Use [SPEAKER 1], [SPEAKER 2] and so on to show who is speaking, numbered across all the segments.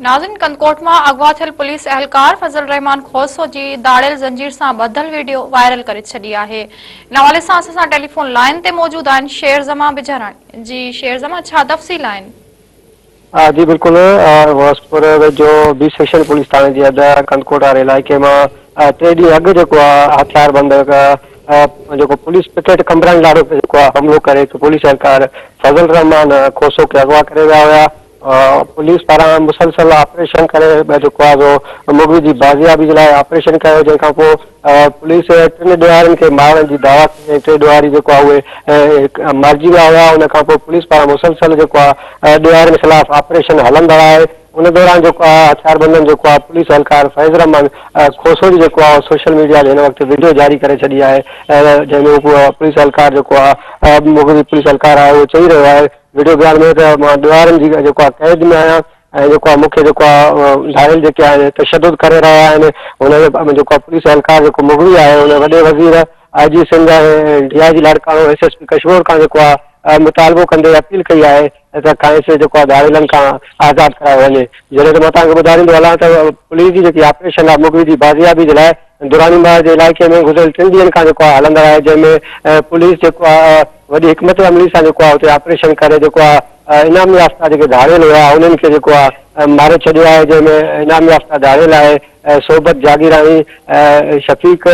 [SPEAKER 1] नाज़रीन, कंदकोट में अगवा थियल पुलिस एहलकार फजल रहमान खोसो जी दाड़ियल जंजीर से बधल वीडियो वायरल करे छड़ी है। इन हवाले से असां टेलीफोन लाइन ते मौजूद आहिनि शेर ज़मा बिजराणी। जी शेर ज़मा, छा तफ़सील आहिनि?
[SPEAKER 2] जी बिल्कुल, वासपुर जो बी सेक्शन पुलिस थाने जी हद कंदकोट वारे इलाइक़े में 3 ॾींहं अॻु जेको आहे हथियारबंद जेको पुलिस पिकेट कमरनि लाड़ो जेको आहे हमलो करे पुलिस एहलकार फजल रहमान खोसो खे अगवा करे विया हुआ। पुलिस पारां मुसलसल ऑपरेशन करे जेको आहे मुगवी जी बाज़ियाबी जे लाइ ऑपरेशन कयो, जंहिंखां पोइ पुलिस 3 ॾियारियुनि खे मारण जी दावा कई ऐं 3 ॾियारी जेको आहे उहे मारिजी विया हुआ। उन खां पोइ पुलिस पारां मुसलसल जेको आहे ॾियारियुनि ख़िलाफ़ ऑपरेशन हलंदड़ आहे। उन दौरान जेको आहे हथियारबंदनि जेको आहे पुलिस एहलकार फैज़ रहमान खोसो जी जेको आहे सोशल मीडिया ते हिन वक़्तु वीडियो जारी करे छॾी आहे, जंहिंमें पुलिस एहलकार जेको आहे मुगवी पुलिस एहलकार आहे उहो चई रहियो आहे वीडियो बयान में त मां ॾियारियुनि जी जेको आहे कैद में आहियां ऐं जेको आहे मूंखे जेको आहे घायल जेके आहिनि तशद्दुद करे रहिया आहिनि। हुन जेको आहे पुलिस एहलकार जेको मुगवी आहे हुन वॾे वज़ीर IG सिंध ऐं DIG लाड़काणो SSP कश्मीर खां जेको आहे मुतालबो कंदे अपील कई आहे त कांइस जेको आहे दाड़िलनि खां आज़ादु करायो वञे। जॾहिं त मां तव्हांखे ॿुधाईंदो हलां त पुलिस जी जेकी ऑपरेशन आहे मुगवी जी बाज़ियाबी जे लाइ दुरानीबाग जे इलाइक़े में गुज़िरियल 3 ॾींहंनि खां जेको आहे हलंदड़ आहे, जंहिंमें पुलिस जेको आहे वॾी हिकमत अमली सां जेको आहे हुते ऑपरेशन करे जेको आहे इनामी याफ़्ता जेके धाड़ियल हुआ उन्हनि खे जेको आहे मारे छॾियो आहे, जंहिंमें इनामी याफ़्ता धाड़ियल आहे सोबत जागीराणी, शफ़ीक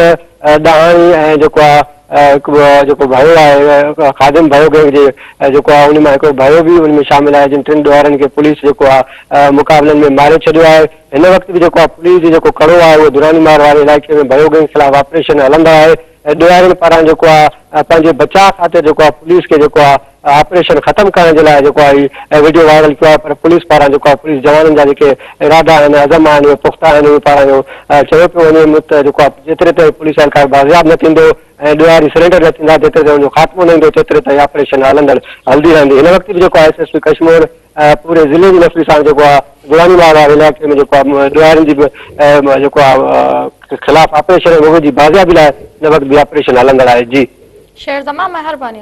[SPEAKER 2] ॾहाणी ऐं जेको आहे जेको भयो आहे ख़ादिम भयो गैंग जे जेको आहे उन मां हिकिड़ो भयो बि उन में शामिल आहे, जिन 3 ॾियारियुनि खे पुलिस जेको आहे मुक़ाबलनि में मारे छॾियो आहे। हिन वक़्तु बि जेको आहे पुलिस जो जेको कड़ो आहे उहो दुरानीमार वारे इलाइक़े में भयो गैंग ख़िलाफ़ ऑपरेशन हलंदो आहे। ॾियारियुनि पारां जेको आहे पंहिंजे बचाव ख़ातिर जेको आहे पुलिस खे जेको आहे ऑपरेशन ख़तमु करण जे लाइ जेको आहे वीडियो वायरल कयो आहे, पर पुलिस पारां जेको आहे पुलिस जवाननि जा जेके इरादा आहिनि अज़म आहिनि उहे पुख़्ता आहिनि। उहे पारां चयो पियो वञे त जेको आहे जेतिरे ताईं पुलिस एहलकार बाज़ियाब न थींदो ऐं ॾियारी सरेंडर न थींदा, जेतिरे ताईं हुनजो ख़ात्मो न ईंदो तेतिरे ताईं ऑपरेशन हलंदी रहंदी। हिन वक़्तु बि जेको आहे SSP कश्मीर पूरे ज़िले जी नफ़री सां जेको आहे दुरानीबाग वारे इलाइक़े में जेको आहे ॾियारियुनि जी जेको आहे ख़िलाफ़ ऑपरेशन मुगवी जी बाज़ियाबी लाइ हिन वक़्तु बि ऑपरेशन हलंदड़ आहे। जी
[SPEAKER 1] शेर ज़मा, महिरबानी।